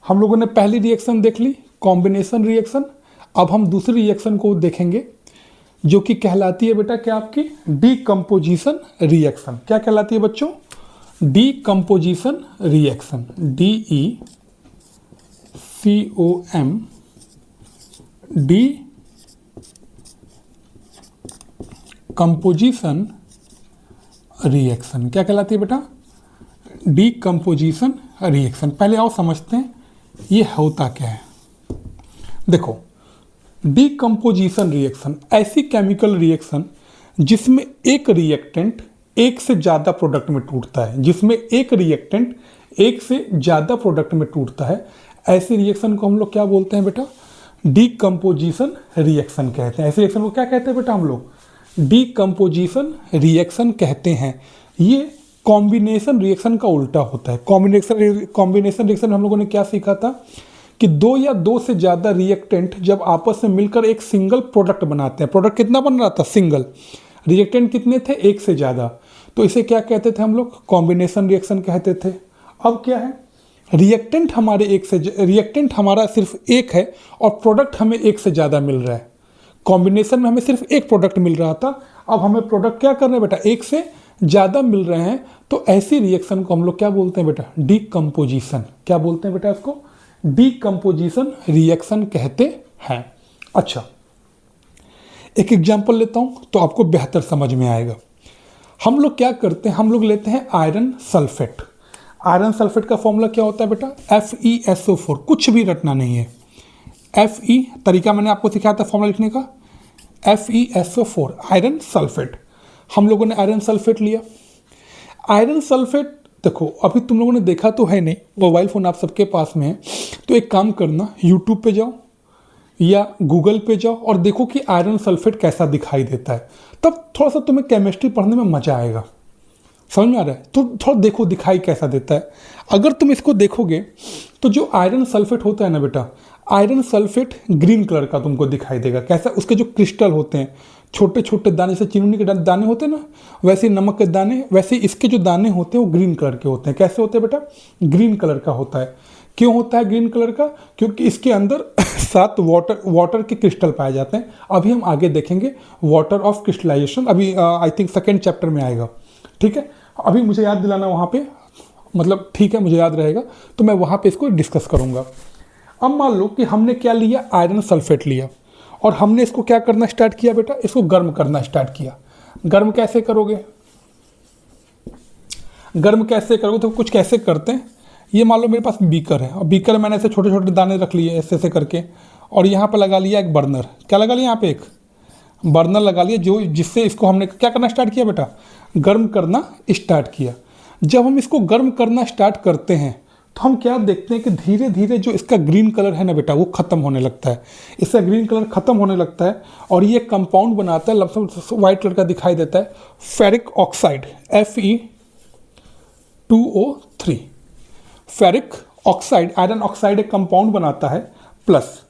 हम लोगों ने पहली रिएक्शन देख ली, कॉम्बिनेशन रिएक्शन। अब हम दूसरी रिएक्शन को देखेंगे जो कि कहलाती है बेटा क्या आपकी डीकम्पोजिशन रिएक्शन। क्या कहलाती है बच्चों? Decomposition reaction, DECOM, decomposition reaction. क्या कहलाती है बेटा? Decomposition reaction. पहले आओ समझते हैं ये होता क्या है। देखो, डीकम्पोजिशन रिएक्शन ऐसी केमिकल रिएक्शन जिसमें एक रिएक्टेंट एक से ज़्यादा प्रोडक्ट में टूटता है, जिसमें एक रिएक्टेंट एक से ज़्यादा प्रोडक्ट में टूटता है, ऐसी रिएक्शन को हम लोग क्या बोलते हैं बेटा? डीकम्पोजिशन रिएक्शन कहते हैं। ऐसी रिएक्शन को क्या कहते हैं बेटा? हम लोग डीकम्पोजिशन रिएक्शन कहते हैं। ये कॉम्बिनेशन रिएक्शन का उल्टा होता है। कॉम्बिनेशन रिएक्शन में हम लोगों ने क्या सीखा था कि दो या दो से ज़्यादा रिएक्टेंट जब आपस में मिलकर एक सिंगल प्रोडक्ट बनाते हैं। प्रोडक्ट कितना बन रहा था? सिंगल। रिएक्टेंट कितने थे? एक से ज़्यादा। तो इसे क्या कहते थे हम लोग? कॉम्बिनेशन रिएक्शन कहते थे। अब क्या है? रिएक्टेंट हमारा सिर्फ एक है और प्रोडक्ट हमें एक से ज़्यादा मिल रहा है। कॉम्बिनेशन में हमें सिर्फ एक प्रोडक्ट मिल रहा था, अब हमें प्रोडक्ट क्या करना है बेटा? एक से ज़्यादा मिल रहे हैं। तो ऐसी रिएक्शन को हम लोग क्या बोलते हैं बेटा? डीकम्पोजिशन। क्या बोलते हैं बेटा इसको? डीकम्पोजिशन रिएक्शन कहते हैं। अच्छा, एक एग्जांपल लेता हूं तो आपको बेहतर समझ में आएगा। हम लोग क्या करते हैं? हम लोग लेते हैं आयरन सल्फेट। आयरन सल्फेट का फॉर्मूला क्या होता है बेटा? FeSO4। कुछ भी रटना नहीं है। Fe तरीका मैंने आपको सिखाया था फॉर्मूला लिखने का, FeSO4 आयरन सल्फेट। हम लोगों ने आयरन सल्फेट लिया। आयरन सल्फेट देखो, अभी तुम लोगों ने देखा तो है नहीं, मोबाइल फ़ोन आप सबके पास में है, तो एक काम करना, यूट्यूब पे जाओ या गूगल पे जाओ और देखो कि आयरन सल्फेट कैसा दिखाई देता है। तब थोड़ा सा तुम्हें केमिस्ट्री पढ़ने में मज़ा आएगा। समझ में आ रहा है? तो थोड़ा देखो दिखाई कैसा देता है। अगर तुम इसको देखोगे तो जो आयरन सल्फेट होता है ना बेटा, आयरन सल्फेट ग्रीन कलर का तुमको दिखाई देगा। कैसा? उसके जो क्रिस्टल होते हैं, छोटे छोटे दाने, जैसे चीनी के दाने होते हैं ना, वैसे नमक के दाने, वैसे इसके जो दाने होते हैं वो ग्रीन कलर के होते हैं। कैसे होते हैं बेटा? ग्रीन कलर का होता है। क्यों होता है ग्रीन कलर का? क्योंकि इसके अंदर 7 वाटर के क्रिस्टल पाए जाते हैं। अभी हम आगे देखेंगे वाटर ऑफ क्रिस्टलाइजेशन, अभी आई थिंक सेकेंड चैप्टर में आएगा। ठीक है, अभी मुझे याद दिलाना वहाँ पे, मतलब ठीक है मुझे याद रहेगा तो मैं वहाँ पे इसको डिस्कस करूँगा। अब मान लो कि हमने क्या लिया? आयरन सल्फेट लिया और हमने इसको क्या करना स्टार्ट किया बेटा? इसको गर्म करना स्टार्ट किया। गर्म कैसे करोगे? गर्म कैसे करोगे? तो कुछ कैसे करते हैं, ये मान लो मेरे पास बीकर है और बीकर मैंने ऐसे छोटे छोटे दाने रख लिए ऐसे ऐसे करके, और यहाँ पे लगा लिया एक बर्नर। क्या लगा लिया? यहाँ पे एक बर्नर लगा लिया, जो जिससे इसको हमने क्या करना स्टार्ट किया बेटा? गर्म करना स्टार्ट किया। जब हम इसको गर्म करना स्टार्ट करते हैं तो हम क्या देखते हैं कि धीरे धीरे जो इसका ग्रीन कलर है ना बेटा, वो ख़त्म होने लगता है। इसका ग्रीन कलर ख़त्म होने लगता है और ये कंपाउंड बनाता है, लमसम वाइट कलर का दिखाई देता है, ferric oxide, Fe2O3। Ferric oxide, iron oxide एक कंपाउंड बनाता है। प्लस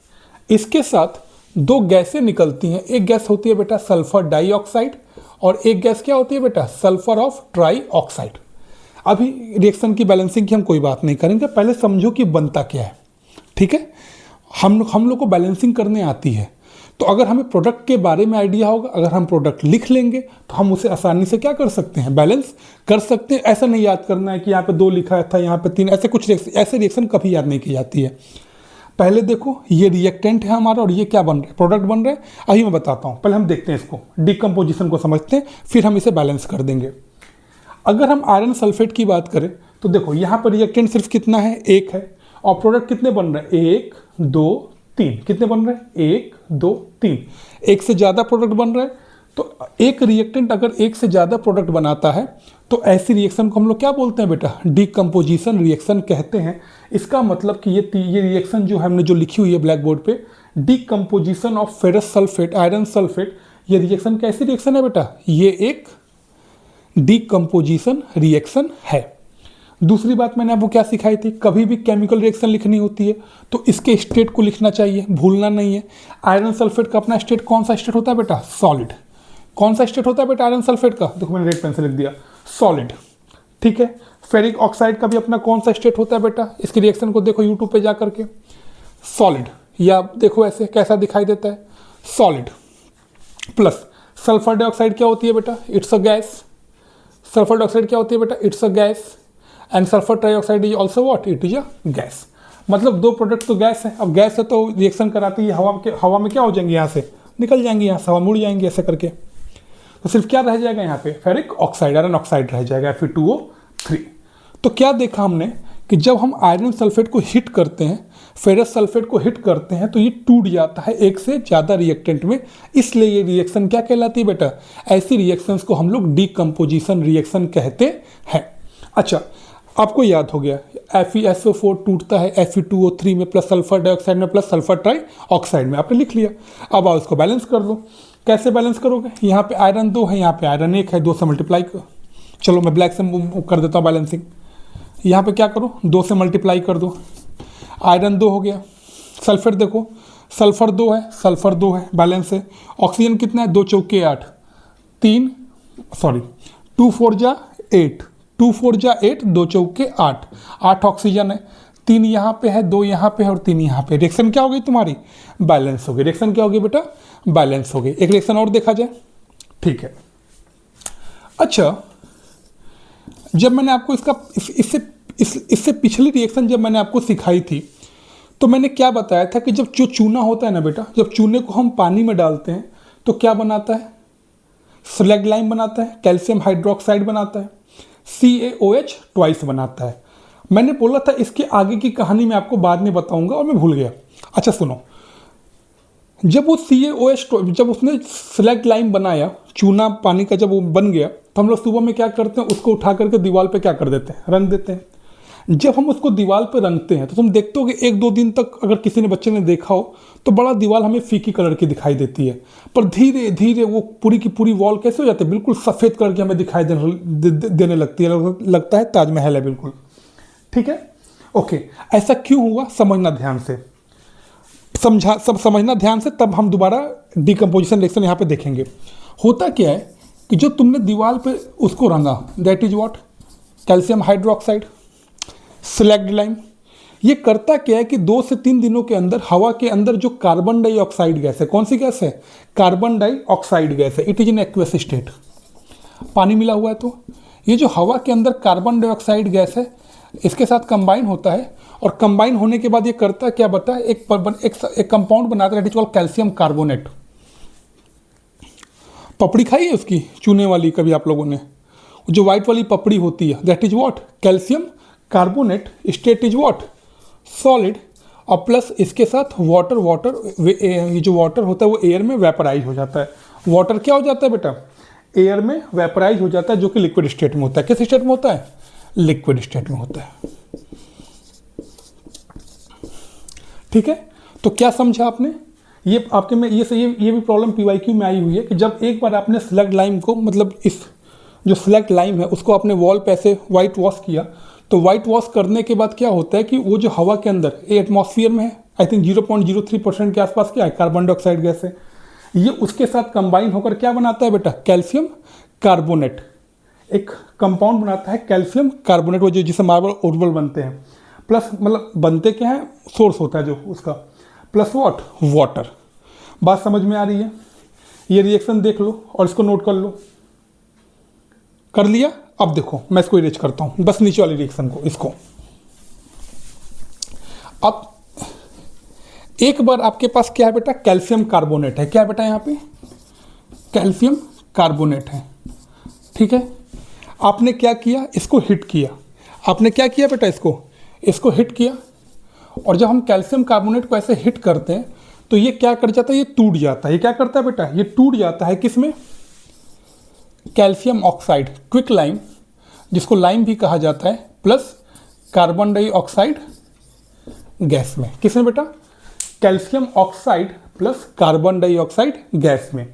इसके साथ दो गैसें निकलती हैं। एक गैस होती है बेटा सल्फर डाइऑक्साइड और एक गैस क्या होती है बेटा? Sulphur of try oxide. अभी रिएक्शन की बैलेंसिंग की हम कोई बात नहीं करेंगे, पहले समझो कि बनता क्या है। ठीक है, हम लोग को बैलेंसिंग करने आती है। तो अगर हमें प्रोडक्ट के बारे में आइडिया होगा, अगर हम प्रोडक्ट लिख लेंगे तो हम उसे आसानी से क्या कर सकते हैं? बैलेंस कर सकते हैं। ऐसा नहीं याद करना है कि यहाँ पे 2 लिखा था, यहाँ पे 3, ऐसे कुछ ऐसे रिएक्शन कभी याद नहीं की जाती है। पहले देखो ये रिएक्टेंट है हमारा और ये क्या बन रहा है? प्रोडक्ट बन रहा है। अभी मैं बताता हूँ, पहले हम देखते हैं इसको, डिकम्पोजिशन को समझते हैं, फिर हम इसे बैलेंस कर देंगे। अगर हम आयरन सल्फेट की बात करें तो देखो यहाँ पर रिएक्टेंट सिर्फ कितना है? 1 है और प्रोडक्ट कितने बन रहे हैं? 1 2 3। कितने बन रहे हैं? 1 2 3। एक से ज़्यादा प्रोडक्ट बन रहा है। तो एक रिएक्टेंट अगर एक से ज़्यादा प्रोडक्ट बनाता है तो ऐसी रिएक्शन को हम लोग क्या बोलते हैं बेटा? डीकम्पोजिशन रिएक्शन कहते हैं। इसका मतलब कि ये रिएक्शन जो हमने जो लिखी हुई है ब्लैक बोर्ड पे, decomposition of ferrous sulphate, iron sulphate, ये रिएक्शन कैसी रिएक्शन है बेटा? ये एक डीकम्पोजिशन रिएक्शन है। दूसरी बात मैंने आपको क्या सिखाई थी? कभी भी केमिकल रिएक्शन लिखनी होती है तो इसके स्टेट को लिखना चाहिए, भूलना नहीं है। आयरन सल्फेट का अपना स्टेट कौन सा स्टेट होता है बेटा? सॉलिड। कौन सा स्टेट होता है बेटा आयरन सल्फेट का? देखो मैंने रेड पेन से लिख दिया, सॉलिड। ठीक है, फेरिक ऑक्साइड का भी अपना कौन सा स्टेट होता है बेटा, इसकी रिएक्शन को देखो यूट्यूब पे जा करके, सॉलिड, या देखो ऐसे कैसा दिखाई देता है, सॉलिड। प्लस सल्फर डाइऑक्साइड क्या होती है बेटा, it's a gas. Sulphur dioxide क्या होती है बेटा, it's a gas. And sulphur trioxide is also what, it is a gas. मतलब दो प्रोडक्ट तो गैस है। अब गैस है तो रिएक्शन कराती है हवा में क्या हो जाएंगे, यहाँ से निकल जाएंगे, यहाँ से हवा मुड़ जाएंगे ऐसे करके। तो सिर्फ क्या रह जाएगा यहाँ पे, फेरिक ऑक्साइड, आयरन ऑक्साइड रह जाएगा, Fe2O3। तो क्या देखा हमने कि जब हम आयरन सल्फेट को हिट करते हैं, फेरस सल्फेट को हिट करते हैं, तो ये टूट जाता है एक से ज़्यादा रिएक्टेंट में। इसलिए ये रिएक्शन क्या कहलाती है बेटा, ऐसी रिएक्शंस को हम लोग डीकम्पोजिशन रिएक्शन कहते हैं। अच्छा, आपको याद हो गया, FeSO4 टूटता है Fe2O3 में, प्लस सल्फर डाइऑक्साइड में, प्लस सल्फर ट्राइऑक्साइड में, आपने लिख लिया। अब आप इसको बैलेंस कर दो। कैसे बैलेंस करोगे, यहाँ पे आयरन 2 है, यहाँ पे आयरन 1 है, 2 से मल्टीप्लाई करो। चलो मैं ब्लैक से कर देता हूँ बैलेंसिंग। यहाँ पे क्या करो, 2 से मल्टीप्लाई कर दो, आयरन 2 हो गया। सल्फर देखो, सल्फर 2 है, सल्फर 2 है, बैलेंस है। ऑक्सीजन कितना है, 2 चौके 8, 2 4 जा 8, 2 4 जा 8, 2 चौके 8, 8 ऑक्सीजन है, 3 यहाँ पे है, 2 यहाँ पे है और 3 यहाँ पे। रिएक्शन क्या हो गई तुम्हारी, बैलेंस हो गई। रिएक्शन क्या हो गई बेटा, बैलेंस हो गई। एक रिएक्शन और देखा जाए, ठीक है। अच्छा, जब मैंने आपको इससे पिछली रिएक्शन जब मैंने आपको सिखाई थी, तो मैंने क्या बताया था कि जब जो चूना होता है ना बेटा, जब चूने को हम पानी में डालते हैं तो क्या बनाता है, स्लैग लाइम बनाता है, कैल्शियम हाइड्रोक्साइड बनाता है, CaOH ट्वाइस बनाता है। मैंने बोला था इसके आगे की कहानी मैं आपको बाद में बताऊंगा और मैं भूल गया। अच्छा सुनो, जब वो CaOH जब उसने स्लैग लाइम बनाया, चूना पानी का जब वो बन गया, तो हम लोग सुबह में क्या करते हैं, उसको उठा करके दीवार पे क्या कर देते हैं, रंग देते हैं। जब हम उसको दीवार पे रंगते हैं तो तुम देखते हो कि 1-2 दिन तक अगर किसी ने बच्चे ने देखा हो तो बड़ा दीवार हमें फीकी कलर की दिखाई देती है, पर धीरे धीरे वो पूरी की पूरी वॉल कैसे हो जाती है, बिल्कुल सफ़ेद कलर की हमें दिखाई देने लगती है, लगता है ताजमहल है बिल्कुल। ठीक है, ओके। ऐसा क्यों हुआ, समझना ध्यान से, समझना ध्यान से, तब हम दोबारा डिकम्पोजिशन रिएक्शन यहाँ पे देखेंगे। होता क्या है कि जो तुमने दीवार पे उसको रंगा, that is what, calcium hydroxide, slagged lime. ये करता क्या है कि 2 से 3 दिनों के अंदर हवा के अंदर जो कार्बन डाइऑक्साइड गैस है, कौन सी गैस है, कार्बन डाइऑक्साइड गैस है, it is in aqueous state, पानी मिला हुआ है। तो ये जो हवा के अंदर कार्बन डाइऑक्साइड गैस है, इसके साथ कंबाइन होता है, और कंबाइन होने के बाद ये करता क्या बता, एक कंपाउंड बनाता है, that is called calcium carbonate. पपड़ी खाई है उसकी, चूने वाली, कभी आप लोगों ने, जो व्हाइट वाली पपड़ी होती है, that is what, calcium carbonate, state is what, solid, और प्लस इसके साथ वाटर, ये जो वाटर होता है वो एयर में वेपराइज हो जाता है। वाटर क्या हो जाता है बेटा, एयर में वेपराइज हो जाता है, जो कि लिक्विड स्टेट में होता है। किस स्टेट में होता है, लिक्विड स्टेट में होता है। ठीक है, तो क्या समझा आपने, ये आपके में ये भी प्रॉब्लम PYQ में आई हुई है कि जब एक बार आपने स्लग लाइम को, मतलब इस जो स्लग लाइम है उसको आपने वॉल पे ऐसे वाइट वॉश किया, तो वाइट वॉश करने के बाद क्या होता है कि वो जो हवा के अंदर एटमॉस्फेयर में है, आई थिंक 0.03% के आसपास क्या है, कार्बन डाइऑक्साइड गैस है, ये उसके साथ कंबाइन होकर क्या बनाता है बेटा, कैल्शियम कार्बोनेट, एक कंपाउंड बनाता है कैल्शियम कार्बोनेट, वो जो जिसे मार्बल ओर्बल बनते हैं, प्लस मतलब बनते क्या है, सोर्स होता है जो उसका, प्लस व्हाट, वाटर। बात समझ में आ रही है, ये रिएक्शन देख लो और इसको नोट कर लो, कर लिया। अब देखो मैं इसको इरेज करता हूं, बस नीचे वाली रिएक्शन को, इसको। अब एक बार आपके पास क्या है बेटा, कैल्शियम कार्बोनेट है, क्या है बेटा यहाँ पे, कैल्शियम कार्बोनेट है। ठीक है, आपने क्या किया, इसको हिट किया, आपने क्या किया बेटा, इसको हिट किया, और जब हम कैल्शियम कार्बोनेट को ऐसे हिट करते हैं तो ये क्या कर जाता है, ये टूट जाता है। ये क्या करता है बेटा, ये टूट जाता है किस में, कैल्शियम ऑक्साइड, क्विक लाइम, जिसको लाइम भी कहा जाता है, प्लस कार्बन डाइऑक्साइड गैस में। किस में बेटा, calcium oxide plus carbon dioxide gas में।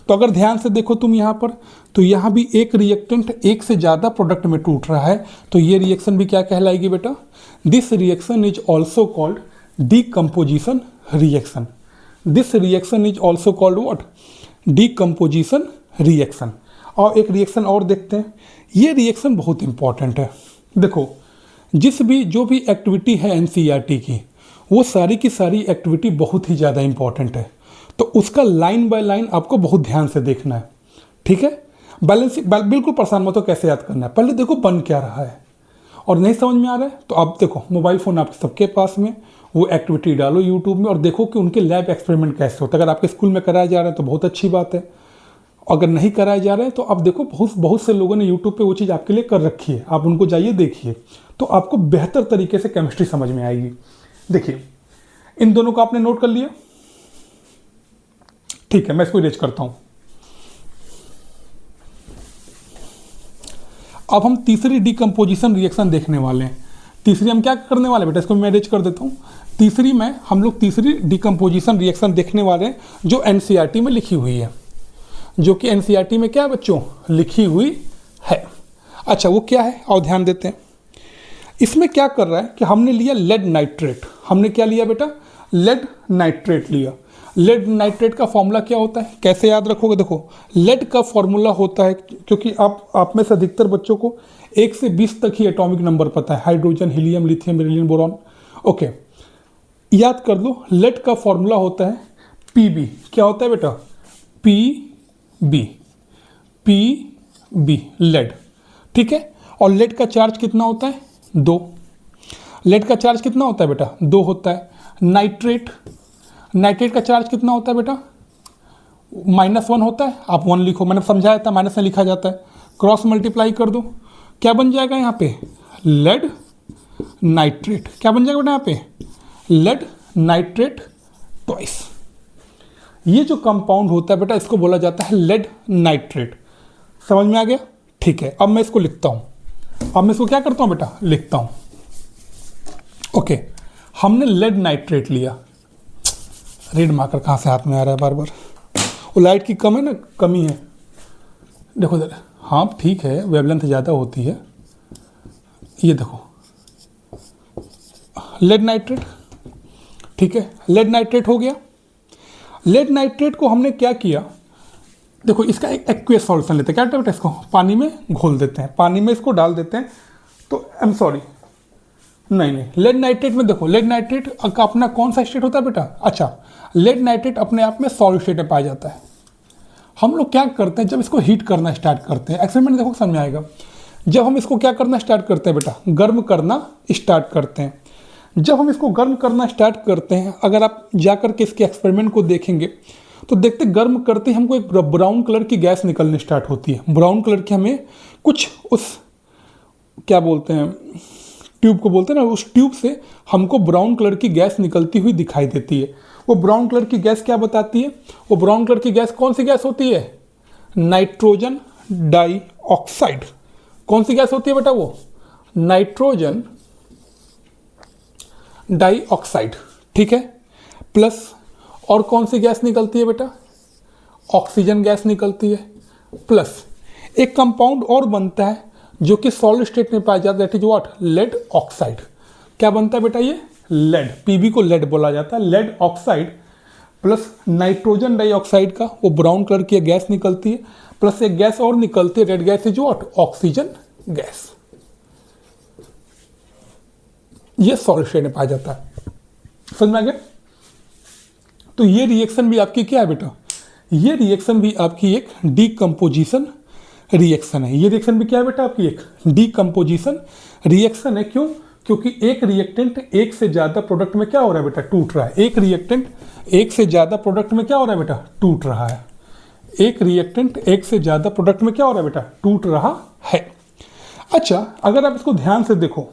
तो अगर ध्यान से देखो तुम यहाँ पर, तो यहाँ भी एक रिएक्टेंट एक से ज़्यादा प्रोडक्ट में टूट रहा है, तो ये रिएक्शन भी क्या कहलाएगी बेटा, this reaction is also called decomposition reaction. This reaction is also called what, decomposition reaction. और एक रिएक्शन और देखते हैं, ये रिएक्शन बहुत इंपॉर्टेंट है, देखो, जो भी एक्टिविटी है एनसीईआरटी की, वो सारी की सारी एक्टिविटी बहुत ही ज़्यादा इंपॉर्टेंट है, तो उसका लाइन बाय लाइन आपको बहुत ध्यान से देखना है, ठीक है। बिल्कुल परेशान मत हो कैसे याद करना है, पहले देखो बन क्या रहा है, और नहीं समझ में आ रहा है तो आप देखो मोबाइल फ़ोन आपके सबके पास में, वो एक्टिविटी डालो यूट्यूब में और देखो कि उनके लैब एक्सपेरिमेंट कैसे होता है। अगर आपके स्कूल में कराया जा रहा है तो बहुत अच्छी बात है, अगर नहीं कराया जा रहा है तो आप देखो बहुत से लोगों ने यूट्यूब पे वो चीज़ आपके लिए कर रखी है, आप उनको जाइए देखिए, तो आपको बेहतर तरीके से केमिस्ट्री समझ में आएगी। देखिए, इन दोनों को आपने नोट कर लिया, ठीक है, मैं इसको इरेज करता हूँ। अब हम तीसरी डिकम्पोजिशन रिएक्शन देखने वाले हैं। तीसरी हम क्या करने वाले बेटा, इसको मैं इरेज कर देता हूँ। तीसरी में हम लोग तीसरी डिकम्पोजिशन रिएक्शन देखने वाले हैं जो एनसीईआरटी में लिखी हुई है, जो कि एनसीईआरटी में क्या है बच्चों, लिखी हुई है। अच्छा, वो क्या है और ध्यान देते हैं। इसमें क्या कर रहा है कि हमने लिया लेड नाइट्रेट। हमने क्या लिया बेटा, लेड नाइट्रेट लिया। लेड नाइट्रेट का फॉर्मूला क्या होता है, कैसे याद रखोगे, देखो लेड का फॉर्मूला होता है, क्योंकि आप में से अधिकतर बच्चों को 1 से 20 तक ही एटॉमिक नंबर पता है, hydrogen, helium, lithium, beryllium, boron. Okay, याद कर लो, लेड का फॉर्मूला होता है पीबी। क्या होता है बेटा, पीबी लेड, ठीक है। और लेड का चार्ज कितना होता है, 2। लेड का चार्ज कितना होता है बेटा, 2 होता है। नाइट्रेट का चार्ज कितना होता है बेटा, -1 होता है। आप 1 लिखो, मैंने समझाया था माइनस में लिखा जाता है, क्रॉस मल्टीप्लाई कर दो, क्या बन जाएगा यहाँ पे, लेड नाइट्रेट। क्या बन जाएगा बेटा यहाँ पे, लेड नाइट्रेट ट्वाइस। ये जो कंपाउंड होता है बेटा, इसको बोला जाता है लेड नाइट्रेट। समझ में आ गया, ठीक है। अब मैं इसको लिखता हूँ, अब मैं इसको क्या करता हूँ बेटा, लिखता हूँ। ओके, हमने लेड नाइट्रेट लिया। रेड मार्कर कहाँ से हाथ में आ रहा है बार बार, वो लाइट की कम है ना, कमी है, देखो जरा, हाँ ठीक है, वेवलेंथ ज़्यादा होती है। ये देखो लेड नाइट्रेट, ठीक है, लेड नाइट्रेट हो गया। लेड नाइट्रेट को हमने क्या किया, देखो इसका एक एक्वेस सॉल्यूशन लेते हैं, क्या बेटा, इसको पानी में घोल देते हैं, पानी में इसको डाल देते हैं, तो आई एम सॉरी, नहीं, लेड नाइट्रेट में देखो, लेड नाइट्रेट का अपना कौन सा स्टेट होता है बेटा, अच्छा, लेड नाइट्रेट अपने आप में सॉलिड स्टेट में पाया जाता है। हम लोग क्या करते हैं, जब इसको हीट करना स्टार्ट करते हैं, एक्सपेरिमेंट देखो समझ में आएगा, जब हम इसको क्या करना स्टार्ट करते हैं बेटा, गर्म करना स्टार्ट करते हैं। जब हम इसको गर्म करना स्टार्ट करते हैं, अगर आप जाकर के इसके एक्सपेरिमेंट को देखेंगे तो देखते गर्म करते ही हमको एक ब्राउन कलर की गैस निकलनी स्टार्ट होती है। ब्राउन कलर की हमें कुछ उस क्या बोलते हैं, ट्यूब को बोलते हैं ना, उस ट्यूब से हमको ब्राउन कलर की गैस निकलती हुई दिखाई देती है। वो ब्राउन कलर की गैस क्या बताती है, वो ब्राउन कलर की गैस कौन सी गैस होती है, नाइट्रोजन डाइऑक्साइड। कौन सी गैस होती है बेटा, वो नाइट्रोजन डाइऑक्साइड, ठीक है। प्लस और कौन सी गैस निकलती है बेटा, ऑक्सीजन गैस निकलती है। प्लस एक कंपाउंड और बनता है जो कि सॉलिड स्टेट में पाया जाता है, that is what, lead oxide. क्या बनता है बेटा, ये लेड, पीबी को लेड बोला जाता है, lead oxide plus nitrogen dioxide का वो ब्राउन कलर की गैस निकलती है, प्लस एक गैस और निकलती है, red gas is what, oxygen gas. ये सॉलिड स्टेट में पाया जाता है, समझ में आ गया। तो ये रिएक्शन भी आपकी क्या है बेटा, ये रिएक्शन भी आपकी एक डीकम्पोजिशन रिएक्शन है। ये रिएक्शन भी क्या है बेटा, आपकी एक डीकम्पोजिशन रिएक्शन है। क्यों, क्योंकि एक रिएक्टेंट एक से ज़्यादा प्रोडक्ट में क्या हो रहा है बेटा, टूट रहा है। एक रिएक्टेंट एक से ज़्यादा प्रोडक्ट में क्या हो रहा है बेटा, टूट रहा है। एक रिएक्टेंट एक से ज़्यादा प्रोडक्ट में क्या हो रहा है बेटा, टूट रहा है। अच्छा, अगर आप इसको ध्यान से देखो,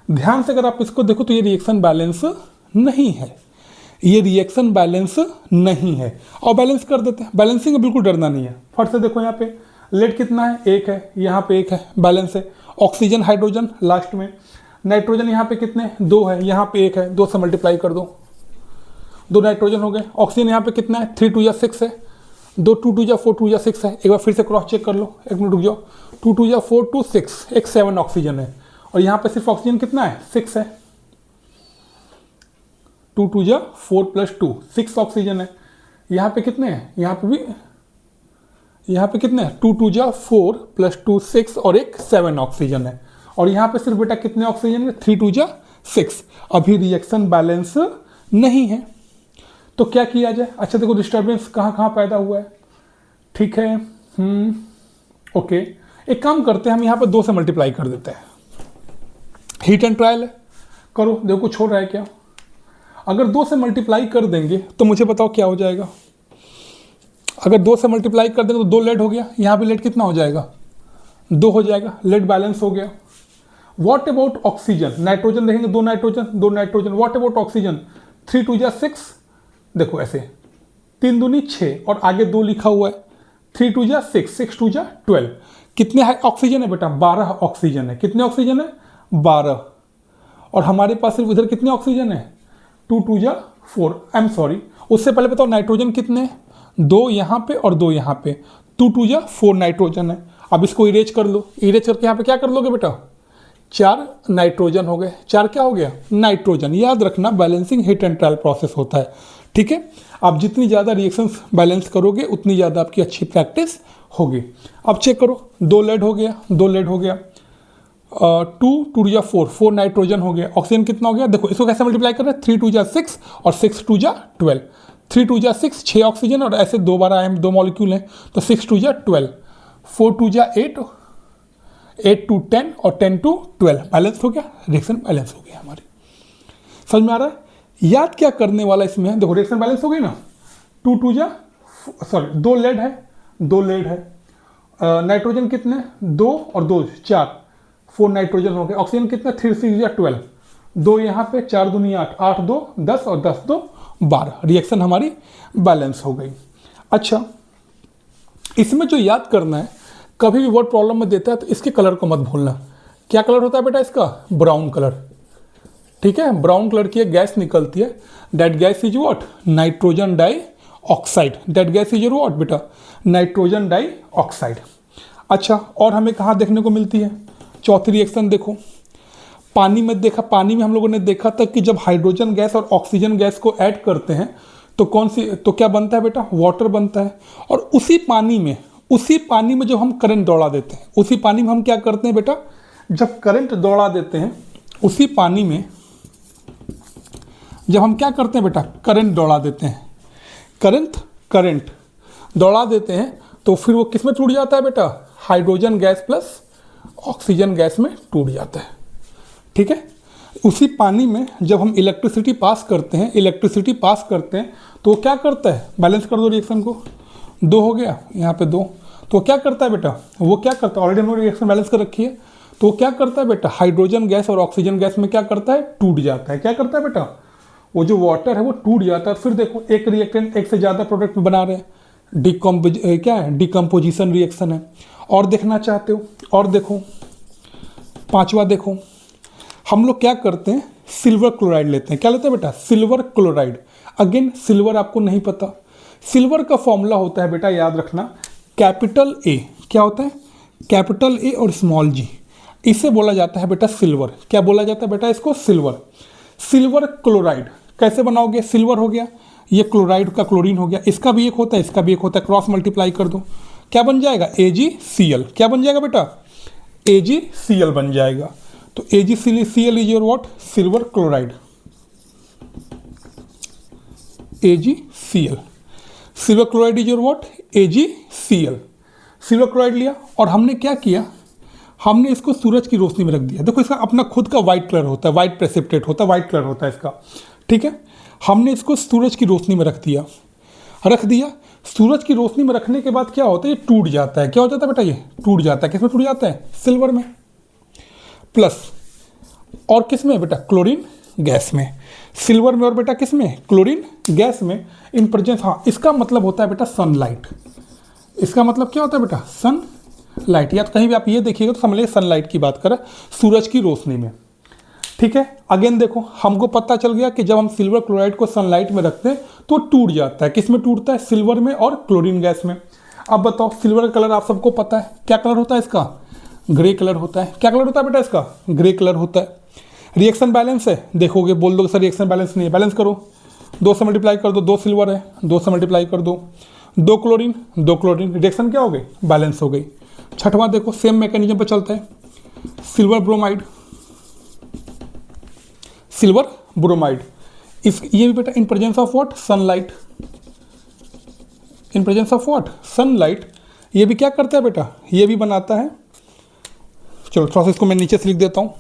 ध्यान से अगर आप इसको देखो तो ये रिएक्शन बैलेंस नहीं है, ये रिएक्शन बैलेंस नहीं है। और बैलेंस कर देते हैं, बैलेंसिंग में बिल्कुल डरना नहीं है। फट से देखो यहाँ पे लेड कितना है, 1 है, यहाँ पे 1 है, बैलेंस है। ऑक्सीजन हाइड्रोजन लास्ट में, नाइट्रोजन यहाँ पे कितने, 2 है, यहाँ पे 1 है, 2 से मल्टीप्लाई कर दो, 2 नाइट्रोजन हो गए। ऑक्सीजन यहाँ पे कितना है, 3 2 या 6 है, 2 2 2 या 4 2 या 6 है। एक बार फिर से क्रॉस चेक कर लो, एक मिनट रुक जाओ, 2 2 या 4 2 6, एक 7 ऑक्सीजन है, और यहाँ पे सिर्फ ऑक्सीजन कितना है, 6 है। 2 2 या 4 + 2 6 ऑक्सीजन है। यहाँ पे कितने हैं, यहाँ पे भी, यहाँ पे कितने हैं, 2 2 या 4 + 2 6 और एक 7 ऑक्सीजन है। और यहाँ पे सिर्फ बेटा कितने ऑक्सीजन है, 3 2 जा 6। अभी रिएक्शन बैलेंस नहीं है, तो क्या किया जाए। अच्छा देखो डिस्टर्बेंस कहाँ कहाँ पैदा हुआ है, ठीक है। ओके, एक काम करते हैं, हम यहाँ पे 2 से मल्टीप्लाई कर देते हैं। हीट एंड ट्रायल है, करो, देखो कुछ हो रहा है क्या। अगर 2 से मल्टीप्लाई कर देंगे तो मुझे बताओ क्या हो जाएगा। अगर 2 से मल्टीप्लाई कर देंगे तो 2 लेड हो गया, यहाँ पे लेड कितना हो जाएगा, 2 हो जाएगा, लेड बैलेंस हो गया। व्हाट अबाउट ऑक्सीजन, नाइट्रोजन देखेंगे, 2 nitrogen 2 nitrogen. What about oxygen, 3 2 जा 6, देखो ऐसे 3 दूनी 6 और आगे 2 लिखा हुआ है, 3 2 जा 6, 6 2 जा 12। कितने ऑक्सीजन है बेटा, 12 ऑक्सीजन है। कितने ऑक्सीजन है, 12। और हमारे पास सिर्फ इधर कितने ऑक्सीजन है, 2 2 जा 4। आई एम सॉरी, उससे पहले बताओ नाइट्रोजन कितने, 2 यहाँ पे और 2 यहाँ पे, 2 2 जा 4 नाइट्रोजन है। अब इसको इरेज कर लो, इरेज करके यहाँ पे क्या कर लोगे बेटा, 4 नाइट्रोजन हो गए। 4 क्या हो गया, नाइट्रोजन। याद रखना balancing heat and trial process होता है, ठीक है। आप जितनी ज़्यादा रिएक्शंस बैलेंस करोगे उतनी ज़्यादा आपकी अच्छी प्रैक्टिस होगी। अब चेक करो, 2 लेड हो गया, 2 लेड हो गया, 2 2 जा 4, 4 नाइट्रोजन हो गया। ऑक्सीजन कितना हो गया, देखो इसको कैसे मल्टीप्लाई कर रहे हैं, 3 2 जा 6 और 6 2 जा 12। 3 2 जा 6, 6 ऑक्सीजन और ऐसे 2 बार आए 2 मॉलिक्यूल हैं, तो 6 2 जा 12, 4 2 जा 8, 8 2 10 और 10 2 12। बैलेंस हो गया, रिएक्शन बैलेंस हो गया हमारी। समझ में आ रहा है। याद क्या करने वाला इसमें है, देखो रिएक्शन बैलेंस हो गई ना, 2 2 जा सॉरी 2 लेड है, 2 लेड है। नाइट्रोजन कितने, 2 और 2 4, 4 नाइट्रोजन हो गए। ऑक्सीजन कितना, 3 6 जा 12, 2 यहाँ पे, 4 दूनी 8, 8 2 10 और 10 2 12। रिएक्शन हमारी बैलेंस हो गई। अच्छा, इसमें जो याद करना है, कभी भी वर्ड प्रॉब्लम में देता है तो इसके कलर को मत भूलना। क्या कलर होता है बेटा इसका, ब्राउन कलर, ठीक है। ब्राउन कलर की एक गैस निकलती है, that gas is what, nitrogen dioxide. That gas is what बेटा, नाइट्रोजन डाई ऑक्साइड। अच्छा, और हमें कहाँ देखने को मिलती है, चौथी रिएक्शन देखो, पानी में देखा, पानी में हम लोगों ने देखा था कि जब हाइड्रोजन गैस और ऑक्सीजन गैस को ऐड करते हैं तो कौन सी, तो क्या बनता है बेटा, वाटर बनता है। और उसी पानी में जब हम करंट दौड़ा देते हैं, उसी पानी में हम क्या करते हैं बेटा, जब करंट दौड़ा देते हैं, उसी पानी में जब हम क्या करते हैं बेटा, करंट दौड़ा देते हैं, करंट दौड़ा देते हैं, तो फिर वो किस में टूट जाता है बेटा, hydrogen gas plus oxygen gas में टूट जाता है, ठीक है। उसी पानी में जब हम इलेक्ट्रिसिटी पास करते हैं तो वो क्या करता है, बैलेंस कर दो रिएक्शन को, 2 हो गया यहाँ पे 2, तो क्या करता है बेटा, वो क्या करता है, ऑलरेडी हमने रिएक्शन बैलेंस कर रखी है, तो वो क्या करता है बेटा, हाइड्रोजन गैस और ऑक्सीजन गैस में क्या करता है, टूट जाता है। क्या करता है बेटा, वो जो वाटर है वो टूट जाता है। फिर देखो एक रिएक्टेंट एक से ज़्यादा प्रोडक्ट बना रहे हैं, क्या है, डिकम्पोजिशन रिएक्शन है। और देखना चाहते हो, और देखो 5वां देखो, हम लोग क्या करते हैं, सिल्वर क्लोराइड लेते हैं। क्या लेते हैं बेटा, सिल्वर क्लोराइड। अगेन सिल्वर आपको नहीं पता, सिल्वर का फॉर्मूला होता है बेटा, याद रखना, कैपिटल ए। क्या होता है, कैपिटल ए और स्मॉल जी, इसे बोला जाता है बेटा सिल्वर। क्या बोला जाता है बेटा इसको, सिल्वर। सिल्वर क्लोराइड कैसे बनाओगे, सिल्वर हो गया, ये क्लोराइड का क्लोरीन हो गया, इसका भी एक होता है, इसका भी एक होता है, क्रॉस मल्टीप्लाई कर दो, क्या बन जाएगा, AgCl। क्या बन जाएगा बेटा, AgCl बन जाएगा। तो AgCl is your what, silver chloride, AgCl। Silver chloride is your what, AgCl। Silver chloride लिया और हमने क्या किया, हमने इसको सूरज की रोशनी में रख दिया। देखो इसका अपना खुद का वाइट कलर होता है, वाइट प्रेसिपिटेट होता है, वाइट कलर होता है इसका, ठीक है। हमने इसको सूरज की रोशनी में रख दिया। सूरज की रोशनी में रखने के बाद क्या होता है, ये टूट जाता है। क्या हो जाता है बेटा, ये टूट जाता है। किस में टूट जाता है, सिल्वर में, प्लस और किस में बेटा, क्लोरीन गैस में। सिल्वर में और बेटा किस में, क्लोरीन गैस में, इन प्रेजेंस। हाँ, इसका मतलब होता है बेटा सनलाइट। इसका मतलब क्या होता है बेटा, सनलाइट। या तो कहीं भी आप ये देखिएगा तो समझ लीजिए सनलाइट की बात करें, सूरज की रोशनी में, ठीक है। अगेन देखो, हमको पता चल गया कि जब हम सिल्वर क्लोराइड को सनलाइट में रखते हैं तो टूट जाता है। किस में टूटता है, सिल्वर में और क्लोरीन गैस में। अब बताओ, सिल्वर का कलर आप सबको पता है, क्या कलर होता है इसका, ग्रे कलर होता है। क्या कलर होता है बेटा इसका, ग्रे कलर होता है। रिएक्शन बैलेंस है, देखोगे बोल दो सर रिएक्शन बैलेंस नहीं है, बैलेंस करो, 2 से मल्टीप्लाई कर दो, 2 सिल्वर है, 2 से मल्टीप्लाई कर दो, 2 क्लोरीन, 2 क्लोरीन, रिएक्शन क्या हो गई, बैलेंस हो गई। छठवां देखो, सेम मैकेनिज्म पर चलता है। सिल्वर ब्रोमाइड, सिल्वर ब्रोमाइड, इस ये भी बेटा in presence of what, sunlight, in presence of what, sunlight, ये भी क्या करता है बेटा, ये भी बनाता है। चलो थोड़ा सा इसको मैं नीचे से लिख देता हूँ,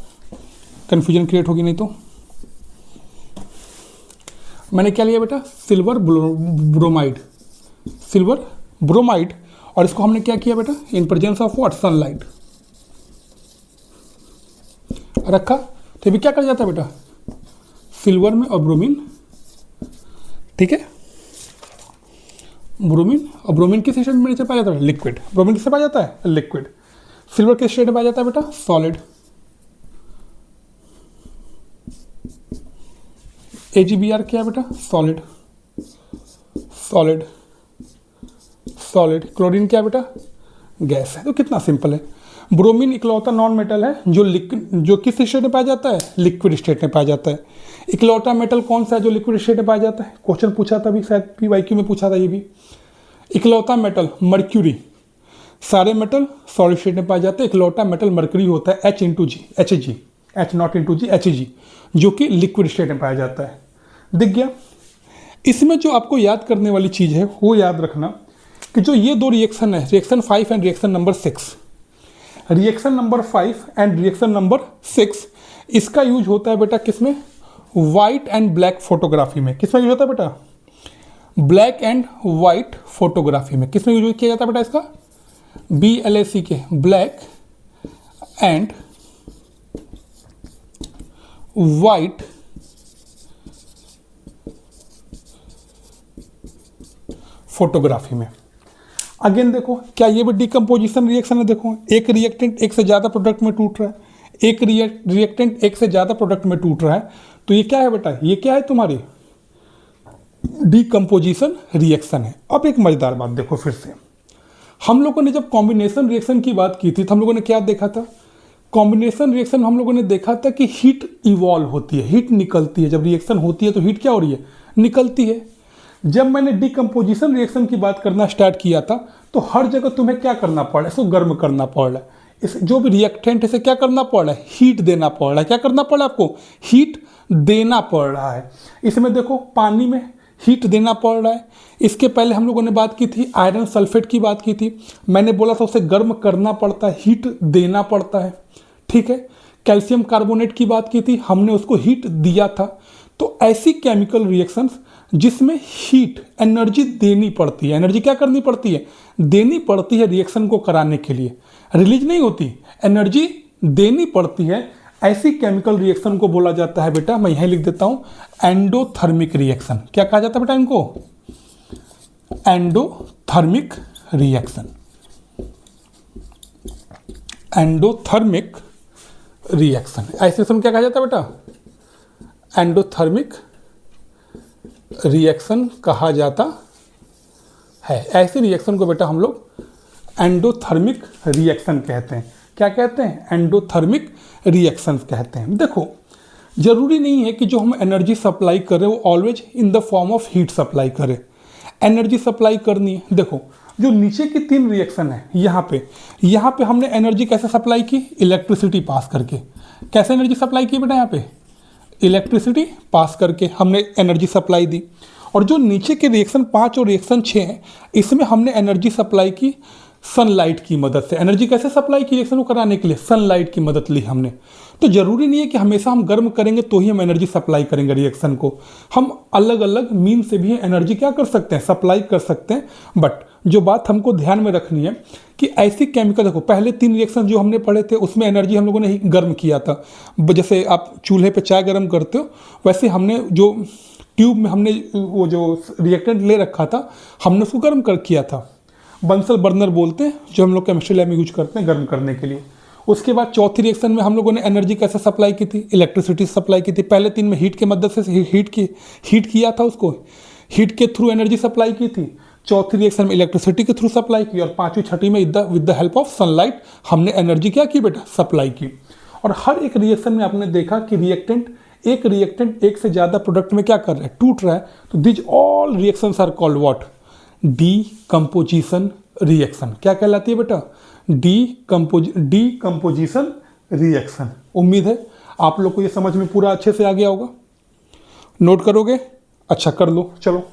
कन्फ्यूजन क्रिएट होगी नहीं तो। मैंने क्या लिया बेटा, सिल्वर ब्रोमाइड, सिल्वर ब्रोमाइड, और इसको हमने क्या किया बेटा, in presence of what, sunlight रखा, तो ये भी क्या कर जाता है बेटा, सिल्वर में और ब्रोमीन, ठीक है, ब्रोमीन, और ब्रोमीन किस स्टेट में नीचे पाया जाता है, लिक्विड, ब्रोमीन किससे पाया जाता है, लिक्विड, सिल्वर किस स्टेट में पाया जाता है बेटा, सॉलिड, AgBr क्या है बेटा, सॉलिड, सॉलिड, सॉलिड, क्लोरीन क्या है बेटा, गैस है। तो कितना सिंपल है। ब्रोमीन इकलौता नॉन मेटल है जो किस स्टेट में पाया जाता है, लिक्विड स्टेट में पाया जाता है। इकलौता मेटल कौन सा है जो लिक्विड स्टेट में पाया जाता है, क्वेश्चन पूछा था भी, शायद PYQ में पूछा था ये भी। इकलौता मेटल मर्क्यूरी, सारे मेटल सॉलिड स्टेट में पाए जाते हैं, इकलौता मेटल मर्क्यूरी होता है H naught into G, Hg, जो कि लिक्विड स्टेट में पाया जाता है। दिख गया। इसमें जो आपको याद करने वाली चीज़ है वो याद रखना कि जो ये दो रिएक्शन है, reaction 5 and reaction number 6, reaction number 5 and reaction number 6, इसका यूज होता है बेटा किसमें, वाइट एंड ब्लैक फोटोग्राफी में। किसमें यूज होता है बेटा, ब्लैक एंड वाइट फोटोग्राफी में। किसमें यूज किया जाता है बेटा इसका, BLAC के, ब्लैक एंड वाइट फोटोग्राफी में। अगेन देखो, क्या ये भी डिकम्पोजिशन रिएक्शन है। देखो, एक रिएक्टेंट एक से ज़्यादा प्रोडक्ट में टूट रहा है, एक रिएक्टेंट एक से ज़्यादा प्रोडक्ट में टूट रहा है, तो ये क्या है बेटा, ये क्या है तुम्हारी डिकम्पोजिशन रिएक्शन है। अब एक मज़ेदार बात देखो, फिर से हम लोगों ने जब कॉम्बिनेशन रिएक्शन की बात की थी तो हम लोगों ने क्या देखा था, कॉम्बिनेशन रिएक्शन हम लोगों ने देखा था कि हीट इवॉल्व होती है, हीट निकलती है। जब रिएक्शन होती है तो हीट क्या हो रही है, निकलती है। जब मैंने डिकम्पोजिशन रिएक्शन की बात करना स्टार्ट किया था तो हर जगह तुम्हें क्या करना पड़ रहा है, इसको गर्म करना पड़ रहा है। इस जो भी रिएक्टेंट है इसे क्या करना पड़ रहा है, हीट देना पड़ रहा है। क्या करना पड़ रहा है आपको, हीट देना पड़ रहा है। इसमें देखो पानी में हीट देना पड़ रहा है। इसके पहले हम लोगों ने बात की थी आयरन सल्फेट की बात की थी, मैंने बोला था उसे गर्म करना पड़ता है, हीट देना पड़ता है, ठीक है। कैल्शियम कार्बोनेट की बात की थी, हमने उसको हीट दिया था। तो ऐसी केमिकल रिएक्शंस जिसमें हीट एनर्जी देनी पड़ती है, एनर्जी क्या करनी पड़ती है, देनी पड़ती है रिएक्शन को कराने के लिए, रिलीज नहीं होती, एनर्जी देनी पड़ती है, ऐसी केमिकल रिएक्शन को बोला जाता है बेटा, मैं यहीं लिख देता हूं, एंडोथर्मिक रिएक्शन। क्या कहा जाता है बेटा इनको, एंडोथर्मिक रिएक्शन, एंडोथर्मिक रिएक्शन। ऐसे रिएक्शन क्या कहा जाता है बेटा, एंडोथर्मिक रिएक्शन कहा जाता है। ऐसे रिएक्शन को बेटा हम लोग एंडोथर्मिक रिएक्शन कहते हैं। क्या कहते हैं, एंडोथर्मिक रिएक्शन कहते हैं। देखो, जरूरी नहीं है कि जो हम एनर्जी सप्लाई करें वो always in the form of heat supply करें। एनर्जी सप्लाई करनी है, देखो जो नीचे की 3 रिएक्शन है, यहाँ पे हमने एनर्जी कैसे सप्लाई की, इलेक्ट्रिसिटी पास करके। कैसे एनर्जी सप्लाई की बेटा, यहाँ पे इलेक्ट्रिसिटी पास करके हमने एनर्जी सप्लाई दी। और जो नीचे के रिएक्शन 5 और रिएक्शन 6 हैं, इसमें हमने एनर्जी सप्लाई की सनलाइट की मदद से। एनर्जी कैसे सप्लाई की रिएक्शन को कराने के लिए, सनलाइट की मदद ली हमने। तो जरूरी नहीं है कि हमेशा हम गर्म करेंगे तो ही हम एनर्जी सप्लाई करेंगे रिएक्शन को, हम अलग अलग मीन से भी एनर्जी क्या कर सकते हैं, सप्लाई कर सकते हैं। बट जो बात हमको ध्यान में रखनी है कि ऐसी केमिकल, देखो पहले 3 रिएक्शन जो हमने पढ़े थे उसमें एनर्जी हम लोगों ने गर्म किया था। जैसे आप चूल्हे पे चाय गर्म करते हो, वैसे हमने जो ट्यूब में हमने वो जो रिएक्टेंट ले रखा था हमने उसको गर्म कर किया था। बंसल बर्नर बोलते हैं, जो हम लोग केमिस्ट्री लैब में यूज करते हैं गर्म करने के लिए। उसके बाद चौथी रिएक्शन में हम लोगों ने एनर्जी कैसे सप्लाई की थी, इलेक्ट्रिसिटी सप्लाई की थी। पहले 3 में हीट की मदद से हीट किया था, उसको हीट के थ्रू एनर्जी सप्लाई की थी। चौथी रिएक्शन में इलेक्ट्रिसिटी के थ्रू सप्लाई की, और 5वीं 6वीं में with the help of sunlight हमने एनर्जी क्या की बेटा, सप्लाई की। और हर एक रिएक्शन में आपने देखा कि एक रिएक्टेंट एक से ज़्यादा प्रोडक्ट में क्या कर रहा है, टूट रहा है। तो these all reactions are called what, decomposition reaction. क्या कहलाती है बेटा, डीकम्पोजिशन रिएक्शन। उम्मीद है आप लोग को ये समझ में पूरा अच्छे से आ गया होगा। नोट करोगे? अच्छा कर लो। चलो